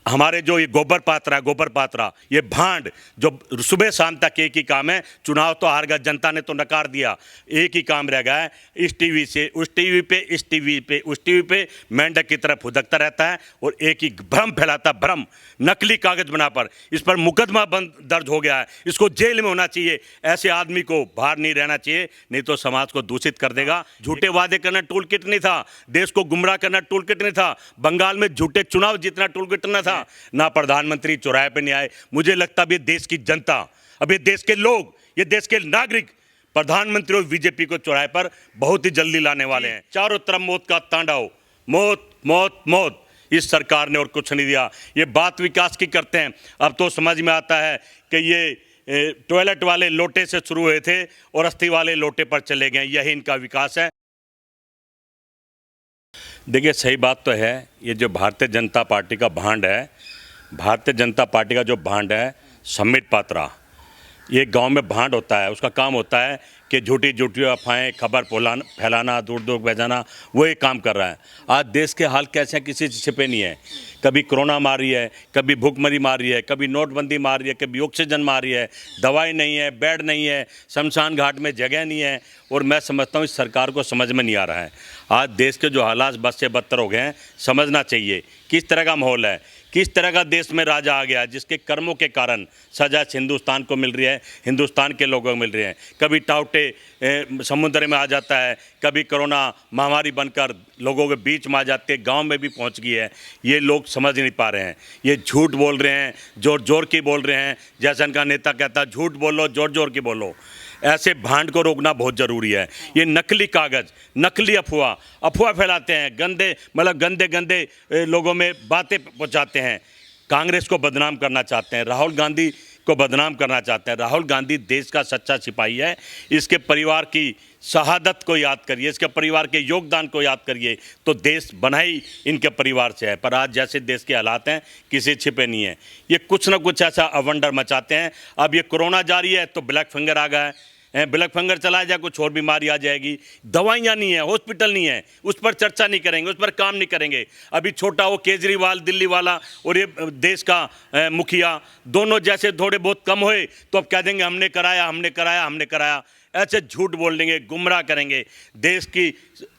हमारे जो ये गोबर पात्रा ये भांड जो सुबह शाम तक एक ही काम है, चुनाव तो हार गया, जनता ने तो नकार दिया, एक ही काम रह गया है, इस टीवी से उस टीवी पे, इस टीवी पे उस टीवी पे मेंढक की तरफ फुदकता रहता है और एक ही भ्रम फैलाता, भ्रम, नकली कागज बना पर इस पर मुकदमा दर्ज हो गया है, इसको जेल में होना चाहिए। ऐसे आदमी को बाहर नहीं रहना चाहिए, नहीं तो समाज को दूषित कर देगा। झूठे वादे करना टूल किट नहीं था, देश को गुमराह करना टूल किट नहीं था, बंगाल में झूठे चुनाव जीतना टूल किट न था, ना प्रधानमंत्री चौराहे पे नहीं आए। मुझे लगता है अभी देश की जनता, अभी देश के लोग, ये देश के नागरिक प्रधानमंत्री और बीजेपी को चौराहे पर बहुत ही जल्दी लाने वाले हैं। चारों तरफ मौत का तांडव, मौत मौत मौत, इस सरकार ने और कुछ नहीं दिया। ये बात विकास की करते हैं, अब तो समझ में आता है कि ये टॉयलेट वाले लोटे से शुरू हुए थे और अस्थि वाले लोटे पर चले गए, यही इनका विकास है। देखिए सही बात तो है, ये जो भारतीय जनता पार्टी का भांड है, भारतीय जनता पार्टी का जो भांड है सम्मिट पात्रा, ये गांव में भांड होता है, उसका काम होता है कि झूठी झूठी अफवाहें, खबर फैलाना, दूर दूर भेजाना, वो एक काम कर रहा है। आज देश के हाल कैसे हैं किसी से छिपे नहीं है, कभी कोरोना मार रही है, कभी भूखमरी मार रही है, कभी नोटबंदी मार रही है, कभी ऑक्सीजन मार रही है, दवाई नहीं है, बेड नहीं है, शमशान घाट में जगह नहीं है। और मैं समझता हूँ इस सरकार को समझ में नहीं आ रहा है। आज देश के जो हालात बद से बदतर हो गए हैं, समझना चाहिए किस तरह का माहौल है, किस तरह का देश में राजा आ गया, जिसके कर्मों के कारण सजा हिंदुस्तान को मिल रही है, हिंदुस्तान के लोगों को मिल रही है। कभी टाउटे समुद्र में आ जाता है, कभी कोरोना महामारी बनकर लोगों के बीच में आ जाती है, गांव में भी पहुंच गई है। ये लोग समझ नहीं पा रहे हैं, ये झूठ बोल रहे हैं, जोर जोर की बोल रहे हैं। जैसा इनका नेता कहता है, झूठ बोलो, जोर जोर की बोलो। ऐसे भांड को रोकना बहुत ज़रूरी है। ये नकली कागज़, नकली अफवाह फैलाते हैं, गंदे गंदे लोगों में बातें पहुंचाते हैं, कांग्रेस को बदनाम करना चाहते हैं, राहुल गांधी को बदनाम करना चाहते हैं। राहुल गांधी देश का सच्चा सिपाही है, इसके परिवार की शहादत को याद करिए, इसके परिवार के योगदान को याद करिए, तो देश बना ही इनके परिवार से है। पर आज जैसे देश के हालात हैं, किसी छिपे नहीं है, ये कुछ ना कुछ ऐसा अवंडर मचाते हैं। अब ये कोरोना जारी है तो ब्लैक फिंगर आ गया है, ब्लैक फिंगर चला जाए कुछ और बीमारी आ जाएगी, दवाइयाँ नहीं है, हॉस्पिटल नहीं है, उस पर चर्चा नहीं करेंगे, उस पर काम नहीं करेंगे। अभी छोटा वो केजरीवाल दिल्ली वाला और ये देश का मुखिया, दोनों जैसे थोड़े बहुत कम हुए तो अब कह देंगे हमने कराया, हमने कराया, हमने कराया। ऐसे झूठ बोल देंगे, गुमराह करेंगे। देश की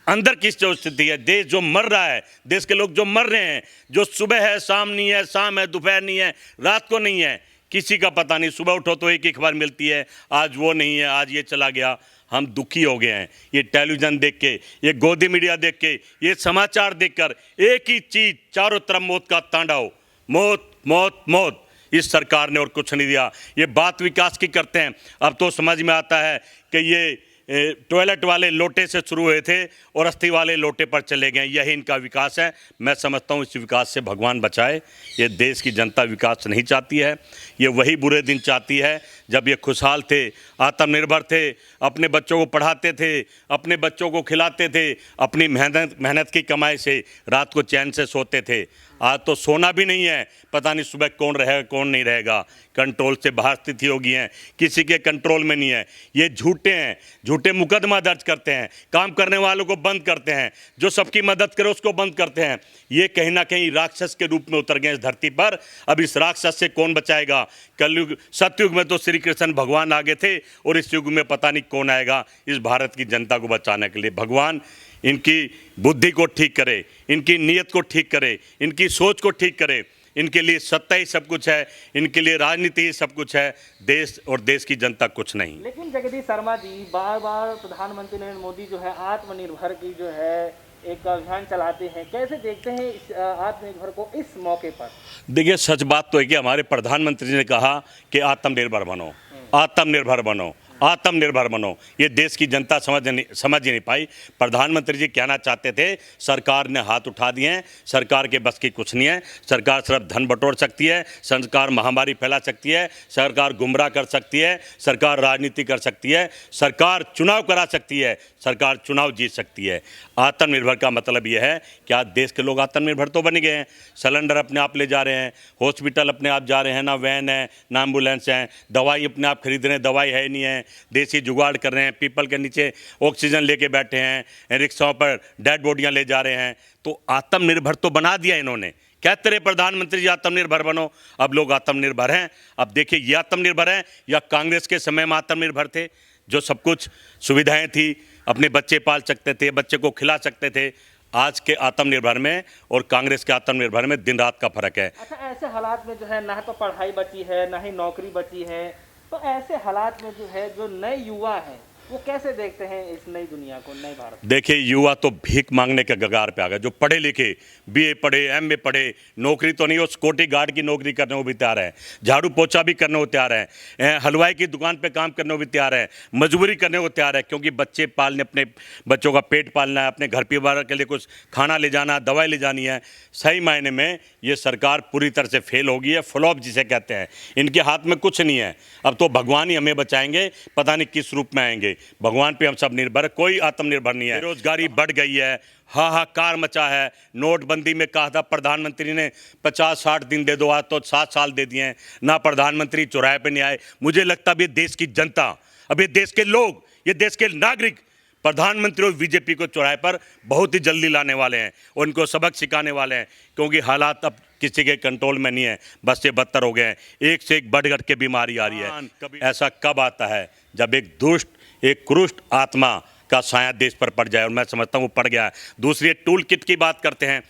अंदर किस जो स्थिति है, देश जो मर रहा है, देश के लोग जो मर रहे हैं, जो सुबह है शाम नहीं है, शाम है दोपहर नहीं है, रात को नहीं है, किसी का पता नहीं। सुबह उठो तो एक ही खबर मिलती है, आज वो नहीं है, आज ये चला गया। हम दुखी हो गए हैं ये टेलीविज़न देख के, ये गोदी मीडिया देख के, ये समाचार देखकर। एक ही चीज़, चारों तरफ मौत का तांडव, मौत मौत मौत, इस सरकार ने और कुछ नहीं दिया। ये बात विकास की करते हैं, अब तो समझ में आता है कि ये टॉयलेट वाले लोटे से शुरू हुए थे और अस्थि वाले लोटे पर चले गए, यही इनका विकास है। मैं समझता हूँ इस विकास से भगवान बचाए। ये देश की जनता विकास नहीं चाहती है, ये वही बुरे दिन चाहती है जब ये खुशहाल थे, आत्मनिर्भर थे, अपने बच्चों को पढ़ाते थे, अपने बच्चों को खिलाते थे, अपनी मेहनत की कमाई से रात को चैन से सोते थे। आज तो सोना भी नहीं है, पता नहीं सुबह कौन रहेगा कौन नहीं रहेगा। कंट्रोल से बाहर स्थिति हो गई है, किसी के कंट्रोल में नहीं है। ये झूठे हैं, झूठे मुकदमा दर्ज करते हैं, काम करने वालों को बंद करते हैं, जो सबकी मदद करे उसको बंद करते हैं। ये कहीं ना कहीं राक्षस के रूप में उतर गए इस धरती पर। अब इस राक्षस से कौन बचाएगा? कलयुग, सतयुग में तो श्री कृष्ण भगवान आगे थे और इस युग में पता नहीं कौन आएगा इस भारत की जनता को बचाने के लिए। भगवान इनकी बुद्धि को ठीक करे, इनकी नीयत को ठीक करे, इनकी सोच को ठीक करे। इनके लिए सत्ता ही सब कुछ है, इनके लिए राजनीति ही सब कुछ है, देश और देश की जनता कुछ नहीं। लेकिन जगदीश शर्मा जी, बार बार प्रधानमंत्री नरेंद्र मोदी जो है आत्मनिर्भर की जो है एक अभियान चलाते हैं, कैसे देखते हैं इस आत्मनिर्भर को इस मौके पर? देखिए सच बात तो है कि हमारे प्रधानमंत्री ने कहा कि आत्मनिर्भर बनो, आत्मनिर्भर बनो, आत्मनिर्भर बनो। ये देश की जनता समझ ही नहीं पाई। प्रधानमंत्री जी कहना चाहते थे सरकार ने हाथ उठा दिए हैं, सरकार के बस की कुछ नहीं है, सरकार सिर्फ धन बटोर सकती है, सरकार महामारी फैला सकती है, सरकार गुमराह कर सकती है, सरकार राजनीति कर सकती है, सरकार चुनाव करा सकती है, सरकार चुनाव जीत सकती है। आत्मनिर्भर का मतलब यह है कि आज देश के लोग आत्मनिर्भर तो बन गए हैं, सिलेंडर अपने आप ले जा रहे हैं, हॉस्पिटल अपने आप जा रहे हैं, ना वैन है ना एम्बुलेंस है, दवाई अपने आप खरीद रहे हैं, दवाई है नहीं है, देसी जुगाड़ कर रहे हैं, पीपल के नीचे ऑक्सीजन लेके बैठे हैं, रिक्शाओं पर डेड बॉडियां ले जा रहे हैं। तो आत्मनिर्भर तो बना दिया इन्होंने, कहते रहे प्रधानमंत्री जी आत्मनिर्भर बनो, अब लोग आत्मनिर्भर हैं। अब देखिए ये आत्मनिर्भर हैं या कांग्रेस के समय में आत्मनिर्भर थे, जो सब कुछ सुविधाएं थी, अपने बच्चे पाल सकते थे, बच्चे को खिला सकते थे। आज के आत्मनिर्भर में और कांग्रेस के आत्मनिर्भर में दिन रात का फर्क है। अच्छा, ऐसे हालात में जो है ना तो पढ़ाई बची है ना ही नौकरी बची है, तो ऐसे हालात में जो है जो नए युवा हैं वो कैसे देखते हैं इस नई दुनिया को, नए भारत? देखिए युवा तो भीख मांगने के कगार पे आ गए। जो पढ़े लिखे, बीए पढ़े, एमए पढ़े, नौकरी तो नहीं, वो सिक्योरिटी गार्ड की नौकरी करने को भी तैयार है, झाड़ू पोछा भी करने को तैयार है, हलवाई की दुकान पे काम करने को भी तैयार है, मजदूरी करने को तैयार है, क्योंकि बच्चे पालने, अपने बच्चों का पेट पालना है, अपने घर परिवार के लिए कुछ खाना ले जाना, दवाई ले जानी है। सही मायने में ये सरकार पूरी तरह से फेल हो गई है, फ्लॉप जिसे कहते हैं। इनके हाथ में कुछ नहीं है। अब तो भगवान ही हमें बचाएंगे, पता नहीं किस रूप में आएंगे। भगवान पे हम सब निर्भर है, कोई आत्मनिर्भर नहीं है। बेरोजगारी बढ़ गई है, हाहाकार मचा है। नोटबंदी में कहा था प्रधानमंत्री ने 50-60 दिन दे दो, आज तो 7 साल दे दिए हैं, ना प्रधानमंत्री चौराहे पे नहीं आए। मुझे लगता है अब ये देश की जनता, अब ये देश के लोग, ये देश के नागरिक प्रधानमंत्री और बीजेपी को चौराहे पर बहुत ही जल्दी लाने वाले हैं, उनको सबक सिखाने वाले हैं, क्योंकि हालात अब किसी के कंट्रोल में नहीं है, बस ये बदतर हो गए हैं। एक से एक बढ़ के बीमारी आ रही है। ऐसा कब आता है जब एक दुष्ट, एक क्रुष्ट आत्मा का साया देश पर पड़ जाए, और मैं समझता हूँ वो पड़ गया है। दूसरी टूल किट की बात करते हैं।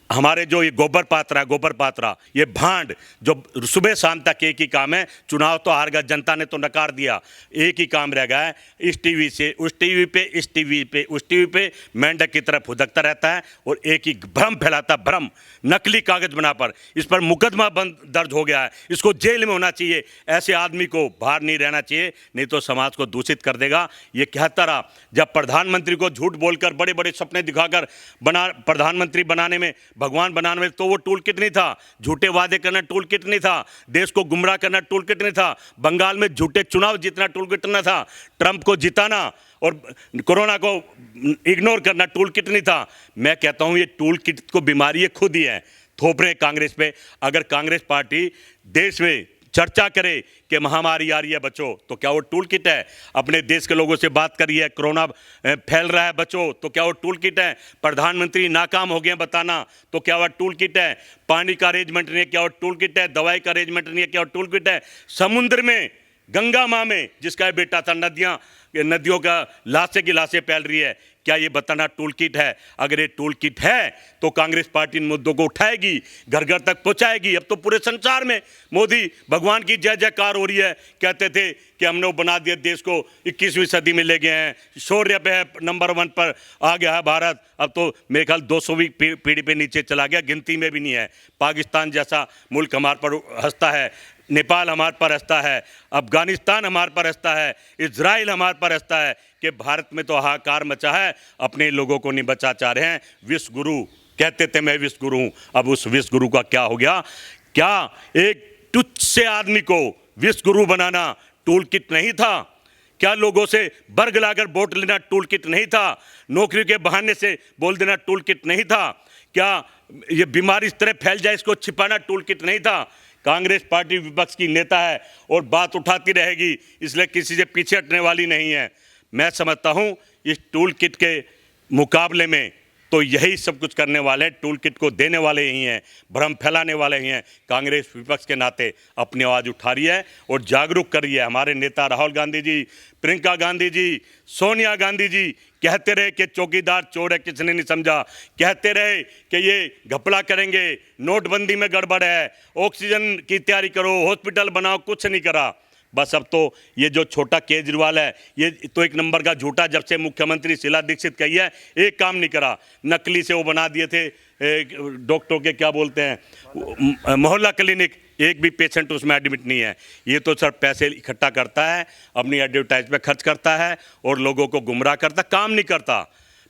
हमारे जो ये गोबर पात्रा, ये भांड जो सुबह शाम तक एक ही काम है, चुनाव तो हार गया, जनता ने तो नकार दिया, एक ही काम रह गया है, इस टीवी से उस टीवी पे, इस टीवी पे उस टीवी पे मेंढक की तरह फुदकता रहता है और एक ही भ्रम फैलाता, भ्रम, नकली कागज बना पर। इस पर मुकदमा दर्ज हो गया है, इसको जेल में होना चाहिए। ऐसे आदमी को बाहर नहीं रहना चाहिए, नहीं तो समाज को दूषित कर देगा। ये कहता रहा, जब प्रधानमंत्री को झूठ बोलकर, बड़े बड़े सपने दिखाकर प्रधानमंत्री बनाने में, भगवान बनाने में, तो वो टूल किट नहीं था। झूठे वादे करना टूल किट नहीं था, देश को गुमराह करना टूल किट नहीं था, बंगाल में झूठे चुनाव जीतना टूल किट नहीं था, ट्रंप को जिताना और कोरोना को इग्नोर करना टूल किट नहीं था। मैं कहता हूं ये टूल किट को बीमारी खुद ही है, थोप रहे हैं कांग्रेस पे। अगर कांग्रेस पार्टी देश में चर्चा करे कि महामारी आ रही है बचो, तो क्या वो टूल किट है? अपने देश के लोगों से बात करिए, कोरोना फैल रहा है बचो, तो क्या वो टूल किट है? प्रधानमंत्री नाकाम हो गए बताना, तो क्या वो टूल किट है? पानी का अरेंजमेंट नहीं है, क्या वो टूल किट है? दवाई का अरेंजमेंट नहीं है, क्या वो टूल किट है? समुद्र में, गंगा माँ में जिसका बेटा था, नदियों का लाशें की लाशें फैल रही है, क्या ये बताना टूल किट है? अगर ये टूल किट है तो कांग्रेस पार्टी इन मुद्दों को उठाएगी, घर घर तक पहुंचाएगी। अब तो पूरे संसार में मोदी भगवान की जय जयकार हो रही है। कहते थे कि हमने वो बना दिया, देश को 21वीं सदी में ले गए हैं, शौर्य पे है, नंबर 1 पर आ गया है भारत। अब तो मेरे ख्याल 200वीं पीढ़ी पे नीचे चला गया, गिनती में भी नहीं है। पाकिस्तान जैसा मुल्क हमारे पर हंसता है, नेपाल हमारे पर हंसता है, अफगानिस्तान हमारे पर हंसता है, इजराइल हमारे पर हंसता है कि भारत में तो हाहाकार मचा है, अपने लोगों को नहीं बचा चाह रहे हैं। विश्व गुरु कहते थे मैं विश्व गुरु हूं, अब उस विश्व गुरु का क्या हो गया? क्या एक तुच्छ से आदमी को विश्व गुरु बनाना टूल किट नहीं था? क्या लोगों से बर्ग लाकर वोट लेना टूल किट नहीं था? नौकरी के बहाने से बोल देना टूल किट नहीं था? क्या ये बीमारी इस तरह फैल जाए इसको छिपाना टूल किट नहीं था? कांग्रेस पार्टी विपक्ष की नेता है और बात उठाती रहेगी, इसलिए किसी से पीछे हटने वाली नहीं है। मैं समझता हूं इस टूल किट के मुकाबले में तो यही सब कुछ करने वाले हैं, टूल किट को देने वाले ही हैं, भ्रम फैलाने वाले ही हैं। कांग्रेस विपक्ष के नाते अपनी आवाज़ उठा रही है और जागरूक कर रही है। हमारे नेता राहुल गांधी जी, प्रियंका गांधी जी, सोनिया गांधी जी कहते रहे कि चौकीदार चोर है, किसने नहीं समझा। कहते रहे कि ये घपला करेंगे, नोटबंदी में गड़बड़ है, ऑक्सीजन की तैयारी करो, हॉस्पिटल बनाओ, कुछ नहीं करा। बस अब तो ये जो छोटा केजरीवाल है, ये तो एक नंबर का झूठा। जब से मुख्यमंत्री शीला दीक्षित कही है, एक काम नहीं करा। नकली से वो बना दिए थे डॉक्टर के क्या बोलते हैं, मोहल्ला क्लिनिक, एक भी पेशेंट उसमें एडमिट नहीं है। ये तो सर पैसे इकट्ठा करता है, अपनी एडवर्टाइज पे खर्च करता है और लोगों को गुमराह करता, काम नहीं करता।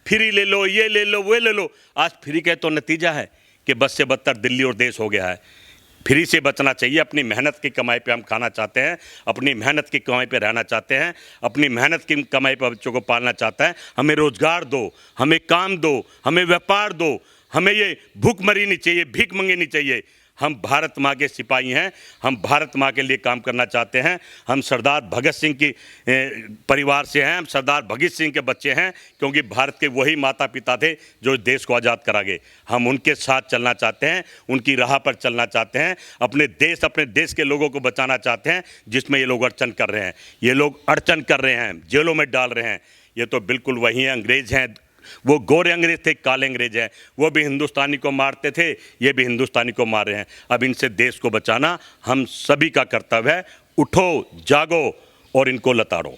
फ्री ले लो, ये ले लो, वो ले लो। आज फ्री का तो नतीजा है कि बस से बदतर दिल्ली और देश हो गया है। फ्री से बचना चाहिए। अपनी मेहनत की कमाई पे हम खाना चाहते हैं, अपनी मेहनत की कमाई पे रहना चाहते हैं, अपनी मेहनत की कमाई पे बच्चों को पालना चाहते हैं। हमें रोजगार दो, हमें काम दो, हमें व्यापार दो, हमें ये भूखमरी नहीं चाहिए, भीख मंगी नहीं चाहिए। हम भारत माँ के सिपाही हैं, हम भारत माँ के लिए काम करना चाहते हैं। हम सरदार भगत सिंह की परिवार से हैं, हम सरदार भगत सिंह के बच्चे हैं, क्योंकि भारत के वही माता पिता थे जो देश को आज़ाद करा गए। हम उनके साथ चलना चाहते हैं, उनकी राह पर चलना चाहते हैं, अपने देश के लोगों को बचाना चाहते हैं, जिसमें ये लोग अड़चन कर रहे हैं। ये लोग अड़चन कर रहे हैं, जेलों में डाल रहे हैं। ये तो बिल्कुल वही अंग्रेज हैं, वो गोरे अंग्रेज थे, काले अंग्रेज हैं। वो भी हिंदुस्तानी को मारते थे, ये भी हिंदुस्तानी को मार रहे हैं। अब इनसे देश को बचाना हम सभी का कर्तव्य है। उठो, जागो और इनको लताड़ो।